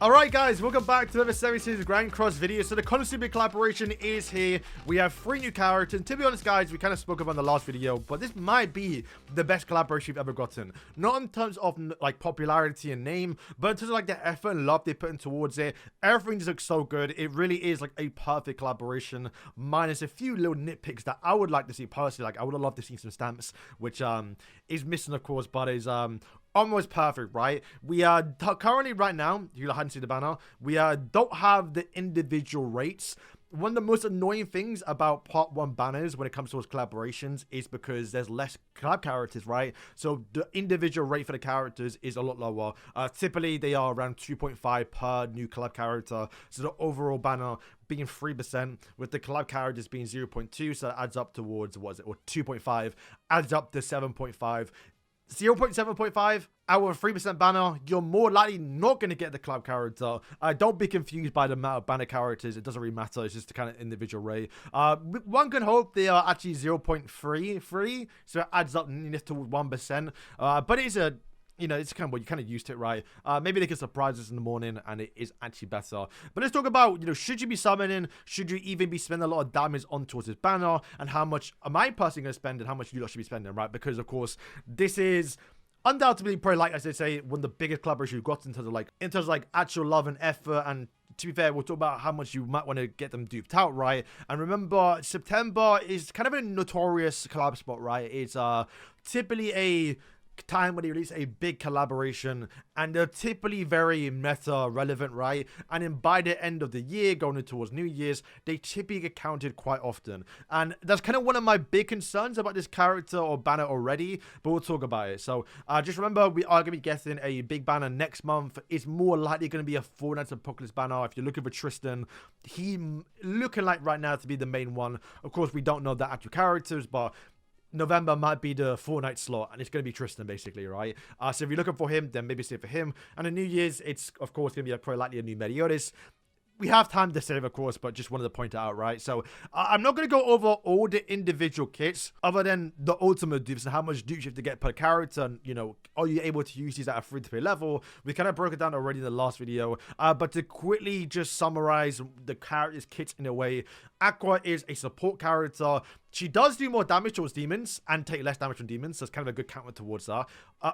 Alright guys, welcome back to another 76 Grand Cross video. So the KONOSUBA collaboration is here. We have 3 new characters. To be honest guys, we kind of spoke about in the last video, but this might be the best collaboration we've ever gotten. Not in terms of like popularity and name, but in terms of like the effort and love they put in towards it. Everything just looks so good. It really is like a perfect collaboration, minus a few little nitpicks that I would like to see personally. Like I would have loved to see some stamps, which is missing of course, but is almost perfect, right? We are currently right now, you hadn't seen the banner, we don't have the individual rates. One of the most annoying things about part 1 banners when it comes to those collaborations is because there's less collab characters, right? So the individual rate for the characters is a lot lower. Typically they are around 2.5 per new collab character, so the overall banner being 3%, with the collab characters being 0.2, so that adds up towards, what is it, or 2.5 adds up to 7.5. 0.7.5 out of a 3% banner, you're more likely not going to get the club character. Don't be confused by the amount of banner characters. It doesn't really matter. It's just the kind of individual rate. One can hope they are actually 0.33, so it adds up to 1%. But it's a, you know, it's kind of what you kind of used to it, right? Maybe they can surprise us in the morning and it is actually better. But let's talk about, you know, should you be summoning? Should you even be spending a lot of damage on towards this banner? And how much am I personally going to spend and how much you lot should be spending, right? Because, of course, this is undoubtedly probably, like as I say, one of the biggest collaborations you've got in terms of like actual love and effort. And to be fair, we'll talk about how much you might want to get them duped out, right? And remember, September is kind of a notorious collab spot, right? It's typically a time when they release a big collaboration, and they're typically very meta relevant, right? And then by the end of the year, going in towards New Year's, they typically get counted quite often. And that's kind of one of my big concerns about this character or banner already, but we'll talk about it. So just remember, we are going to be getting a big banner next month. It's more likely going to be a Fortnite Apocalypse banner. If you're looking for Tristan, he looking like right now to be the main one. Of course, we don't know the actual characters, but November might be the Fortnite slot, and it's going to be Tristan, basically, right? So if you're looking for him, then maybe save for him. And in New Year's, it's, of course, going to be probably likely a new Meliodas. We have time to save, of course, but just wanted to point it out, right? So I'm not going to go over all the individual kits other than the ultimate dupes and how much dupes you have to get per character. And, you know, are you able to use these at a free-to-play level? We kind of broke it down already in the last video. But to quickly just summarize the character's kits in a way, Aqua is a support character. She does do more damage towards demons and take less damage from demons, so it's kind of a good counter towards her.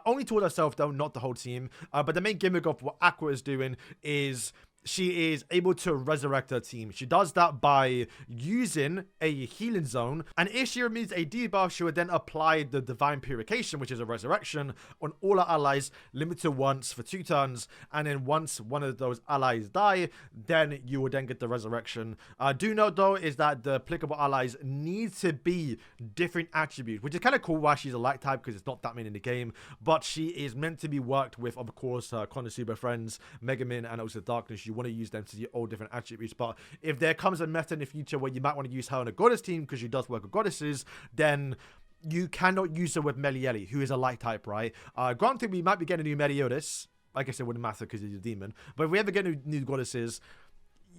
Only towards herself, though, not the whole team. But the main gimmick of what Aqua is doing is she is able to resurrect her team. She does that by using a healing zone, and if she removes a debuff, she would then apply the divine purification, which is a resurrection, on all her allies, limited once for 2 turns, and then once one of those allies die, then you will then get the resurrection. Do note though is that the applicable allies need to be different attributes, which is kind of cool why she's a light type, because it's not that many in the game, but she is meant to be worked with, of course, KONOSUBA friends, Megumin, and also Darkness. You want to use them to see all different attributes, but if there comes a meta in the future where you might want to use her on a goddess team because she does work with goddesses, then you cannot use her with Melieli, who is a light type, right? Granted, we might be getting a new Meliodas. Like I said, it wouldn't matter because he's a demon, but if we ever get new goddesses,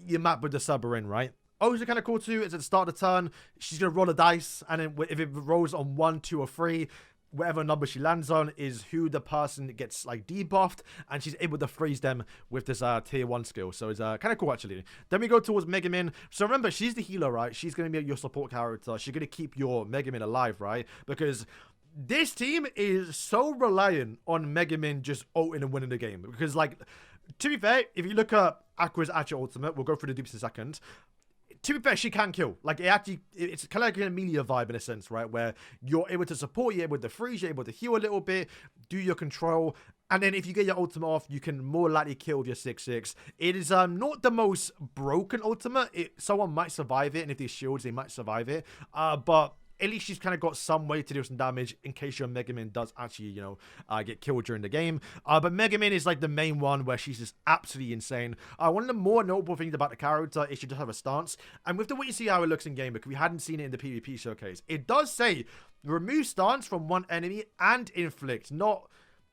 you might put the sub her in, right? Also kind of cool too is at the start of the turn, she's going to roll a dice, and then if it rolls on 1, 2, or 3, whatever number she lands on is who the person gets like debuffed, and she's able to freeze them with this tier 1 skill. So it's kind of cool actually. Then we go towards Megumin. So remember, she's the healer, right? She's going to be your support character. She's going to keep your Megumin alive, right? Because this team is so reliant on Megumin just ulting and winning the game. Because like, to be fair, if you look at Aqua's actual ultimate, we'll go through the dupes in a second. To be fair, she can kill. Like, it's kind of like an Amelia vibe in a sense, right? Where you're able to support, you're able to freeze, you're able to heal a little bit, do your control, and then if you get your ultimate off, you can more likely kill with your 6/6. It is not the most broken ultimate. Someone might survive it, and if they shields, they might survive it. But at least she's kind of got some way to do some damage in case your Megumin does actually, you know, get killed during the game. But Megumin is like the main one where she's just absolutely insane. One of the more notable things about the character is she does have a stance. And with the way you see how it looks in game, because we hadn't seen it in the PvP showcase, it does say remove stance from one enemy and inflict, not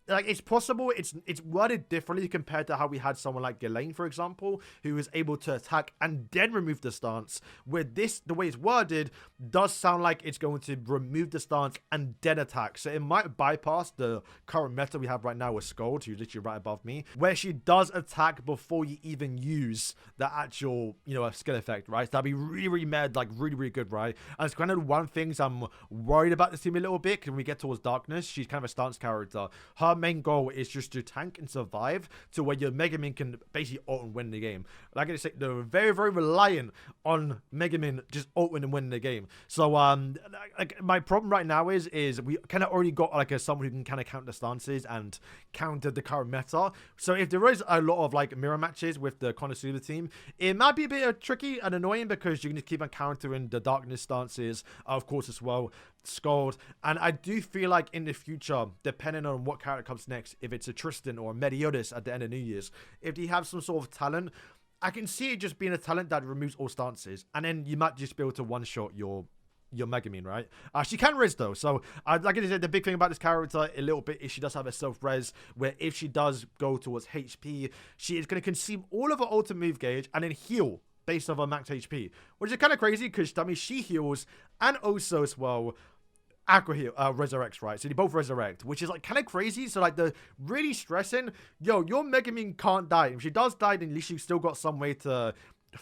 like, it's possible it's worded differently compared to how we had someone like Ghislaine, for example, who was able to attack and then remove the stance. Where this, the way it's worded, does sound like it's going to remove the stance and then attack. So it might bypass the current meta we have right now with Scold, who's literally right above me, where she does attack before you even use the actual, you know, skill effect, right? So that'd be really, really mad, like really, really good, right? And it's kind of one thing I'm worried about this team a little bit, because when we get towards Darkness, she's kind of a stance character. Her main goal is just to tank and survive to where your Megumin can basically ult and win the game. Like I said, they're very, very reliant on Megumin just ulting and winning the game. So like, my problem right now is we kind of already got like someone who can kind of counter stances and counter the current meta. So if there is a lot of like mirror matches with the KONOSUBA team, it might be a bit tricky and annoying, because you can just keep on countering the Darkness stances, of course, as well, Scold. And I do feel like in the future, depending on what character comes next, if it's a Tristan or a Meliodas at the end of New Year's, if they have some sort of talent, I can see it just being a talent that removes all stances, and then you might just be able to one-shot your Megumin, right? She can res though, so like I said, the big thing about this character a little bit is she does have a self-res, where if she does go towards HP, she is going to consume all of her ultimate move gauge and then heal based off her max HP, which is kind of crazy, because that means she heals, and also as well, Aqua heal, resurrects, right? So they both resurrect, which is like kind of crazy. So like, the really stressing, yo, your Megumin can't die. If she does die, then at least you still got some way to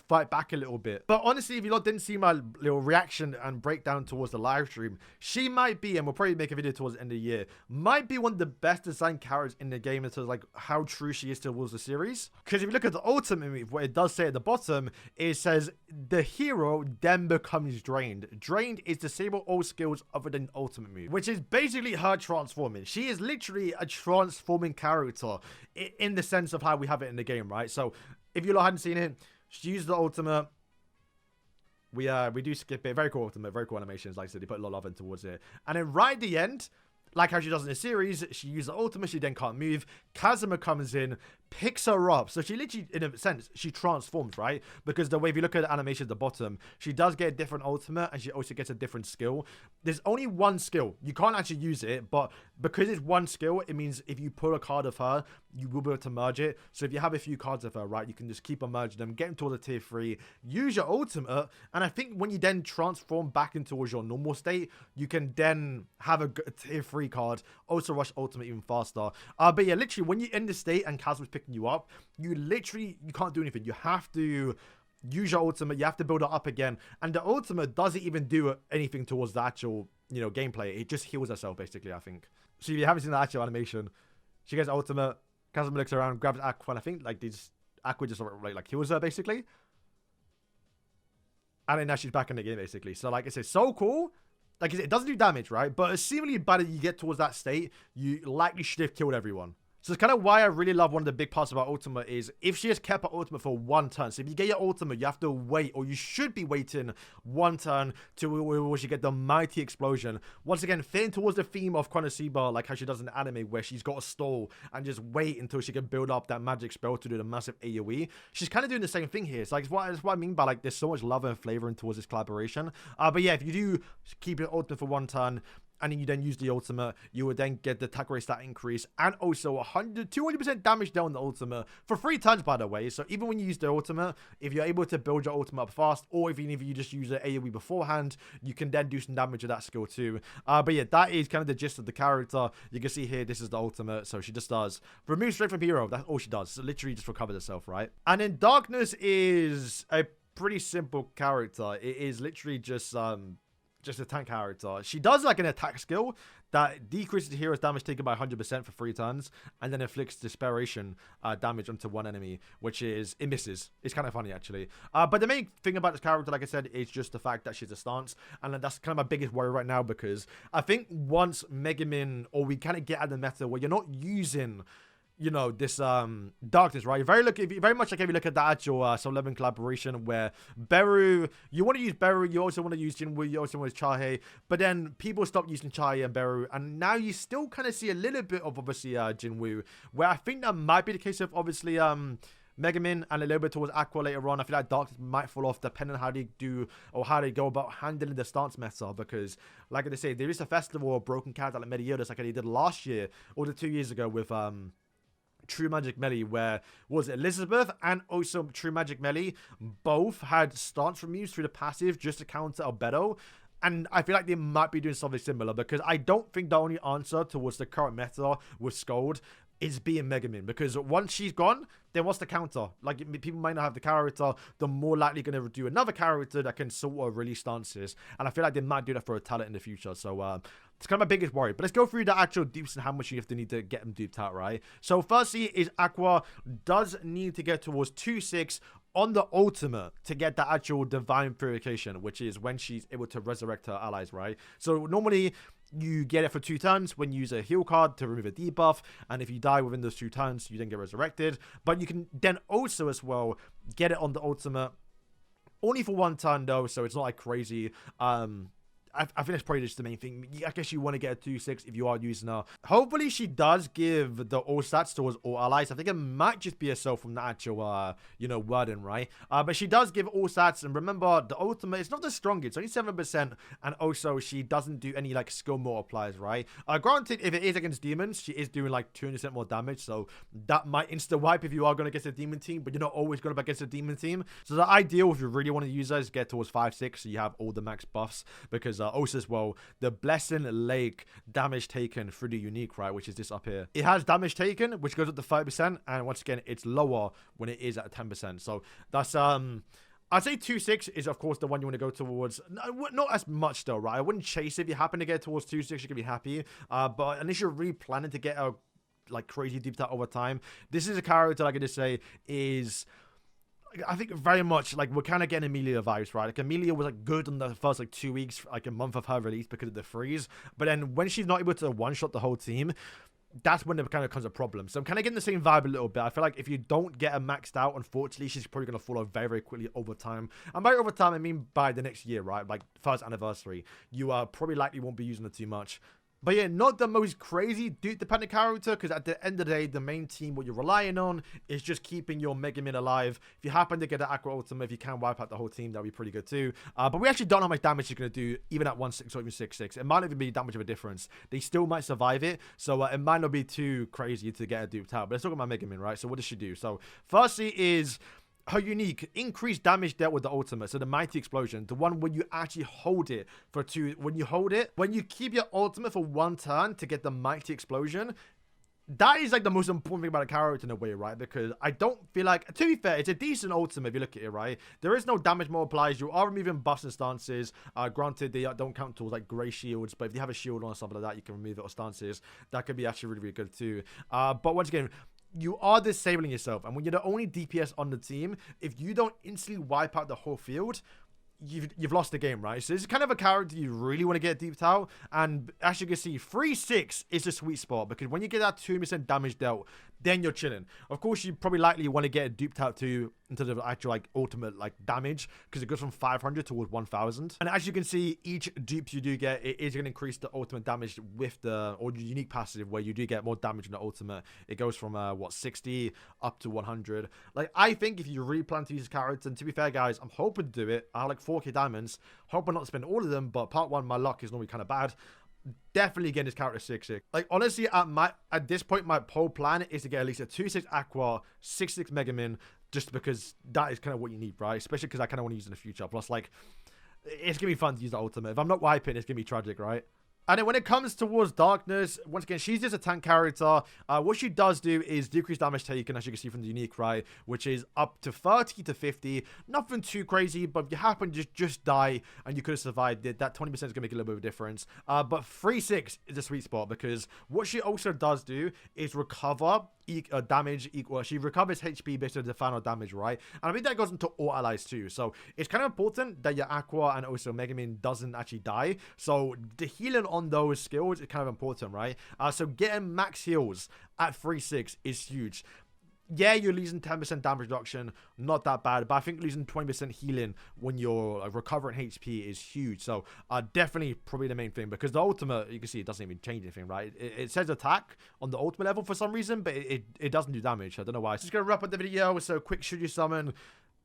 fight back a little bit. But honestly, if you lot didn't see my little reaction and breakdown towards the live stream, she might be, and we'll probably make a video towards the end of the year, might be one of the best designed characters in the game in terms of like how true she is towards the series. Because if you look at the ultimate move, what it does say at the bottom, it says the hero then becomes drained. Drained is disable all skills other than ultimate move, which is basically her transforming. She is literally a transforming character in the sense of how we have it in the game, right? So if you lot hadn't seen it, she used the ultimate. We do skip it. Very cool ultimate, very cool animations. Like I said, they put a lot of love in towards it. And then right at the end, like how she does in the series, she used the ultimate, she then can't move. Kazuma comes in, picks her up. So she literally, in a sense, she transforms, right? Because the way, if you look at the animation at the bottom, she does get a different ultimate, and she also gets a different skill. There's only one skill. You can't actually use it, but because it's one skill, it means if you pull a card of her, you will be able to merge it. So if you have a few cards of her, right, you can just keep on merging them, get them towards the tier 3, use your ultimate, and I think when you then transform back into your normal state, you can then have a tier 3 card, also rush ultimate even faster. But yeah, literally, when you end the state and Kaz was picking you up, you can't do anything. You have to use your ultimate, you have to build it up again, and the ultimate doesn't even do anything towards the actual, you know, gameplay. It just heals herself, basically, I think. So if you haven't seen the actual animation, she gets ultimate, Kazuma looks around, grabs Aqua, and I think like Aqua just like heals her, basically. And then now she's back in the game, basically. So like I said, so cool. Like I said, it doesn't do damage, right? But seemingly by the time you get towards that state, you likely should have killed everyone. So it's kind of why I really love one of the big parts about ultimate is if she has kept her ultimate for one turn. So if you get your ultimate, you have to wait, or you should be waiting one turn to where she get the mighty explosion. Once again, fitting towards the theme of KONOSUBA, like how she does in the anime, where she's got to stall and just wait until she can build up that magic spell to do the massive AoE. She's kind of doing the same thing here. It's like, that's what I mean by like there's so much love and flavor towards this collaboration. But yeah, if you do keep your ultimate for one turn, and then you then use the ultimate, you would then get the attack rate stat increase, and also 200% damage down the ultimate for 3 turns, by the way. So even when you use the ultimate, if you're able to build your ultimate up fast, or even if you just use the AoE beforehand, you can then do some damage with that skill too. But yeah, that is kind of the gist of the character. You can see here, this is the ultimate, so she just does remove strength from hero. That's all she does. So literally just recovers herself, right? And then Darkness is a pretty simple character. It is literally just a tank character. She does like an attack skill that decreases the hero's damage taken by 100% for 3 turns, and then inflicts desperation damage onto one enemy, which is, it misses. It's kind of funny, actually. But the main thing about this character, like I said, is just the fact that she's a stance, and that's kind of my biggest worry right now, because I think once Megumin, or we kind of get at the meta where you're not using, you know, this Darkness, right? Very much like if you look at the actual Soul 11 collaboration, where Beru, you want to use Beru, you also want to use Jinwoo, you also want to use Chahe, but then people stop using Chahe and Beru, and now you still kind of see a little bit of obviously Jinwoo, where I think that might be the case of obviously Megumin and a little bit towards Aqua later on. I feel like Darkness might fall off depending on how they do or how they go about handling the stance meta, because like I say, there is a festival of broken character like Meliodas like they did last year or 2 years ago with True Magic Melee, where was it Elizabeth and also True Magic Melee both had stance removes through the passive just to counter Albedo. And I feel like they might be doing something similar, because I don't think the only answer towards the current meta with Scold is being Megumin, because once she's gone, then what's the counter? Like, people might not have the character, they're more likely going to do another character that can sort of release stances, and I feel like they might do that for a talent in the future. So it's kind of my biggest worry. But let's go through the actual dupes and how much you have to need to get them duped out, right? So firstly is Aqua does need to get towards 2-6 on the ultimate to get the actual divine purification, which is when she's able to resurrect her allies, right? So normally you get it for 2 turns when you use a heal card to remove a debuff, and if you die within those 2 turns, you then get resurrected. But you can then also as well get it on the ultimate, only for 1 turn though, so it's not like crazy. I think that's probably just the main thing. I guess you want to get a 2-6 if you are using her. Hopefully she does give the all stats towards all allies. I think it might just be herself from the actual, you know, wording, right? But she does give all stats. And remember, the ultimate, it's not the strongest. It's only 7%. And also, she doesn't do any, like, skill multipliers, right? Granted, if it is against demons, she is doing, like, 200% more damage. So that might insta-wipe if you are going against a demon team. But you're not always going up against a demon team. So the ideal, if you really want to use her, is get towards 5-6. So you have all the max buffs. Because also as well, the Blessing Lake damage taken through the unique, right, which is this up here. It has damage taken, which goes up to 5%, and once again, it's lower when it is at 10%. So that's I'd say 2-6 is of course the one you want to go towards. Not as much though, right? I wouldn't chase it. If you happen to get towards 2-6, you can be happy. But unless you're really planning to get a like crazy deep tap over time, this is a character, like I just say, is, I think very much like we're kind of getting Amelia vibes, right? Like Amelia was like good in the first like 2 weeks, like a month of her release because of the freeze, but then when she's not able to one-shot the whole team, that's when it kind of becomes a problem. So I'm kind of getting the same vibe a little bit. I feel like if you don't get her maxed out, unfortunately, she's probably going to fall off very, very quickly over time. And by over time, I mean by the next year, right? Like first anniversary, you probably likely won't be using her too much. But yeah, not the most crazy dupe-dependent character, because at the end of the day, the main team, what you're relying on is just keeping your Megumin alive. If you happen to get the Aqua ultimate, if you can wipe out the whole team, that'll be pretty good too. But we actually don't know how much damage she's going to do, even at 1-6 or even 6-6. It might not even be that much of a difference. They still might survive it, so it might not be too crazy to get a duped out. But let's talk about Megumin, right? So what does she do? So firstly is her unique increased damage dealt with the ultimate, so the mighty explosion, the one when you actually hold it for 2, when you keep your ultimate for 1 turn to get the mighty explosion, that is like the most important thing about a character in a way, right? Because I don't feel like, to be fair, it's a decent ultimate if you look at it, right? There is no damage multipliers. You are removing buffs and stances. Granted, they don't count tools like grey shields, but if you have a shield on or something like that, you can remove it, or stances. That could be actually really, really good too. But once again, you are disabling yourself, and when you're the only DPS on the team, if you don't instantly wipe out the whole field, you've lost the game, right? So this is kind of a character you really want to get deeped out, and as you can see, 3-6 is the sweet spot, because when you get that 2% damage dealt, then you're chilling. Of course, you probably likely want to get it duped out too in terms of actual like ultimate like damage, because it goes from 500 towards 1000. And as you can see, each dupe you do get, it is going to increase the ultimate damage with the or unique passive, where you do get more damage in the ultimate. It goes from what, 60 up to 100. Like, I think if you really plan to use this character, and to be fair guys, I'm hoping to do it. I have like 4k diamonds, hoping not to spend all of them, but part 1 my luck is normally kind of bad. Definitely getting this character 6-6. Like, honestly, at this point, my whole plan is to get at least a 2-6 Aqua, 6-6 Megumin, just because that is kind of what you need, right? Especially because I kind of want to use it in the future. Plus, like, it's going to be fun to use the ultimate. If I'm not wiping, it's going to be tragic, right? And then when it comes towards Darkness, once again, she's just a tank character. What she does do is decrease damage taken, as you can see from the unique, right? Which is up to 30 to 50. Nothing too crazy, but if you happen to just die and you could have survived it, that 20% is going to make a little bit of a difference. But 3-6 is a sweet spot, because what she also does do is recover damage equal. She recovers HP based on the final damage, right? And I think that goes into all allies too. So it's kind of important that your Aqua and also Megumin doesn't actually die. So the healing on those skills is kind of important, right? So getting max heals at 3-6 is huge. yeah, you're losing 10% damage reduction, not that bad, but I think losing 20% healing when you're like, recovering HP is huge. So definitely probably the main thing, because the ultimate, you can see it doesn't even change anything, right? It says attack on the ultimate level for some reason, but it doesn't do damage. I don't know why. So just gonna wrap up the video. So quick should you summon.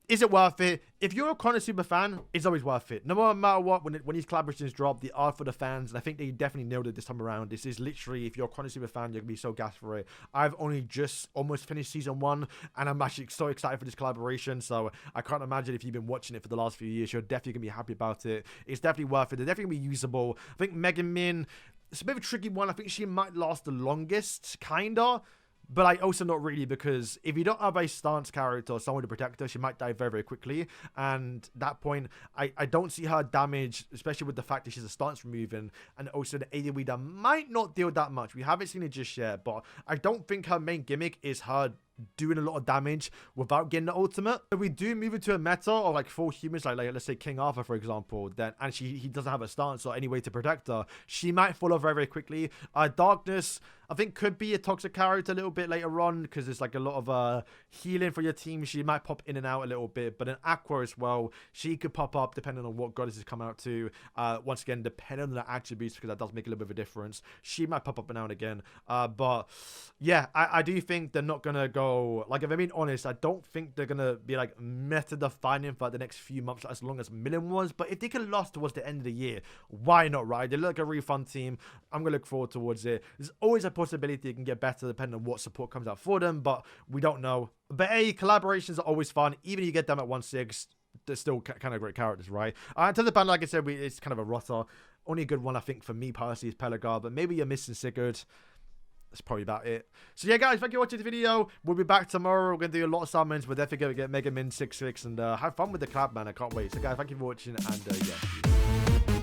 Is it worth it? If you're a KONOSUBA fan, it's always worth it. No matter what, when these collaborations drop, they are for the fans. And I think they definitely nailed it this time around. This is literally, if you're a KONOSUBA fan, you're going to be so gassed for it. I've only just almost finished season 1, and I'm actually so excited for this collaboration. So I can't imagine if you've been watching it for the last few years, you're definitely going to be happy about it. It's definitely worth it. They're definitely going to be usable. I think Megumin, it's a bit of a tricky one. I think she might last the longest, kinda. But like also not really, because if you don't have a stance character or someone to protect her, she might die very, very quickly. And at that point, I don't see her damage, especially with the fact that she's a stance removing, and also the AoE that might not deal that much. We haven't seen it just yet, but I don't think her main gimmick is her doing a lot of damage without getting the ultimate. If we do move into a meta of like full humans, like let's say King Arthur, for example, then and he doesn't have a stance or any way to protect her, she might fall off very, very quickly. Darkness, I think, could be a toxic character a little bit later on, because there's like a lot of healing for your team. She might pop in and out a little bit, but then Aqua as well, she could pop up depending on what goddesses come out to. Once again, depending on the attributes, because that does make a little bit of a difference. She might pop up now and again. But yeah, I do think they're not gonna go, like, if I'm being honest, I don't think they're gonna be like meta defining for like, the next few months as long as Milim was. But if they can last towards the end of the year, why not, right? They look like a really fun team. I'm gonna look forward towards it. There's always a possibility it can get better depending on what support comes out for them, but we don't know. But hey, collaborations are always fun. Even if you get them at 1/6, they're still kind of great characters, right? To the band, like I said, it's kind of a rotter. Only a good one, I think, for me personally is Pelagar, but maybe you're missing Sigurd. That's probably about it. So yeah, guys, thank you for watching the video. We'll be back tomorrow. We're going to do a lot of summons. We're definitely going to get Megumin 6/6 and have fun with the collab, man. I can't wait. So guys, thank you for watching, and yeah.